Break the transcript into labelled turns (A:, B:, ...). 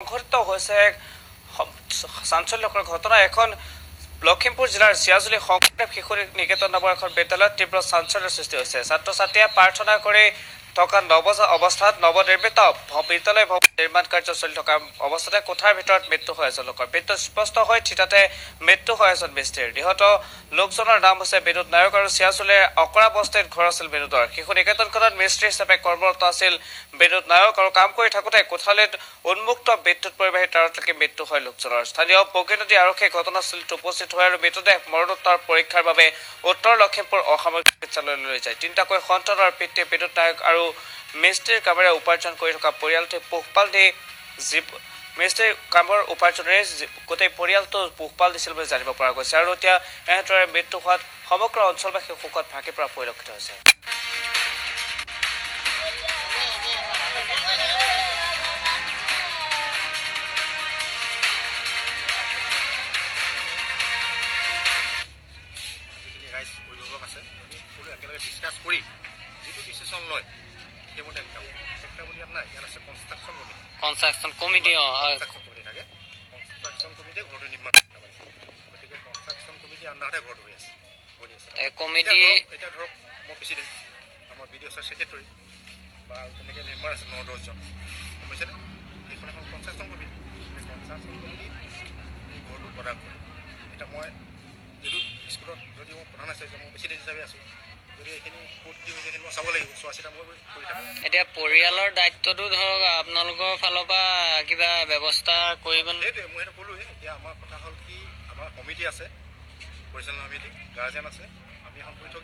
A: সংঘটিত হৈছে এক চাঞ্চল্যকৰ ঘটনা। এখন লখিমপুৰ জিলাৰ চিয়াজুলি শংকৰদেৱ শিশু নিকেতন নামৰ এখন বিদ্যালয়ত তীব্ৰ চাঞ্চল্যৰ সৃষ্টি হৈছে। ছাত্ৰ ছাত্ৰীয়ে প্ৰাৰ্থনা কৰি থকা অৱস্থাত নৱনিৰ্মিত বিদ্যালয় ভৱন নিৰ্মাণ কাৰ্য চলি থকা অৱস্থাতে কোঠাৰ ভিতৰত মৃত্যু হয় এজন লোকৰ। মৃত্যু স্পষ্ট হৈ থিতাতে মৃত্যু হয় এজন মিস্ত্ৰীৰ। নিহত লোকজনৰ নাম হৈছে বিনোদ নায়ক আৰু চিয়াজুলিৰ অকৰা বস্তিত ঘৰ আছিল বিনোদৰ। শিশু নিকেতনখনত মিস্ত্ৰী হিচাপে কৰ্মৰত আছিল বিনোদ নায়ক আৰু কাম কৰি থাকোঁতে কোঠালিত উন্মুক্ত বিদ্যুৎ পৰিবাহী তাঁৰত লাগি মৃত্যু হয় লোকজনৰ। স্থানীয় বগীনদী আৰক্ষীয়ে ঘটনাস্থলীত উপস্থিত হয় আৰু মৃতদেহ মৰণোত্তৰ পৰীক্ষাৰ বাবে উত্তৰ লখিমপুৰ অসামৰিক চিকিৎসালয়লৈ লৈ যায়। তিনিটাকৈ সন্তানৰ পিতৃ বিনোদ নায়ক আৰু মিস্ত্ৰীৰ কামেৰে উপাৰ্জন কৰি থকা পৰিয়ালটোৱে পোহপাল দি মিস্ত্ৰীৰ কামৰ উপাৰ্জনেৰে গোটেই পৰিয়ালটো পোহপাল দিছিল বুলি জানিব পৰা গৈছে আৰু এতিয়া এনেদৰে মৃত্যু হোৱাত সমগ্ৰ অঞ্চলবাসী শোকত ভাগি পৰা পৰিলক্ষিত হৈছে।
B: ৰাইজ অভিভাৱক আছে সকলোৱে একেলগে ডিছকাছ কৰি যিটো ডিচিশ্যন লয় সেইমতে আমি কাম সেক্টৰ বুলি ইয়াত নাই, ইয়াত আছে কনষ্ট্ৰাকশ্যন কমিটি থাকে। কনষ্ট্ৰাকশ্যন কমিটিয়ে ঘৰটো নিৰ্মাণ কৰিব পাৰিছে। গতিকে কনষ্ট্ৰাকশ্যন কমিটি আণ্ডাৰতে ঘৰটো হৈ আছে। এতিয়া ধৰক মই প্ৰেচিডেণ্ট, আমাৰ BDO ছাৰ ছেক্ৰেটৰী বা তেনেকৈ মেম্বাৰ আছে 9-10জন, গম পাইছেনে? সেইখন এখন কনষ্ট্ৰাকশ্যন কমিটি। সেই কনষ্ট্ৰাকশ্যন কমিটি এই ঘৰটো প্ৰদান কৰে। এতিয়া মই যদিও স্কুলত যদি মই প্ৰধান আছে মই প্ৰেচিডেণ্ট হিচাপে আছোঁ, যদি এইখিনি ক'ত কি হৈছে সেইখিনি মই চাব লাগিব, চোৱা চিতা মই কৰি থাকোঁ।
C: এতিয়া পৰিয়ালৰ দায়িত্বটো ধৰক আপোনালোকৰ ফালৰ পৰা কিবা ব্যৱস্থা কৰিব।
B: সেইটোৱে মই সেইটো ক'লোৱে। এতিয়া আমাৰ কথা হ'ল কি, আমাৰ কমিটি আছে, পৰিচালনা সমিতি, গাৰ্জেন আছে, আমি এখন বৈঠক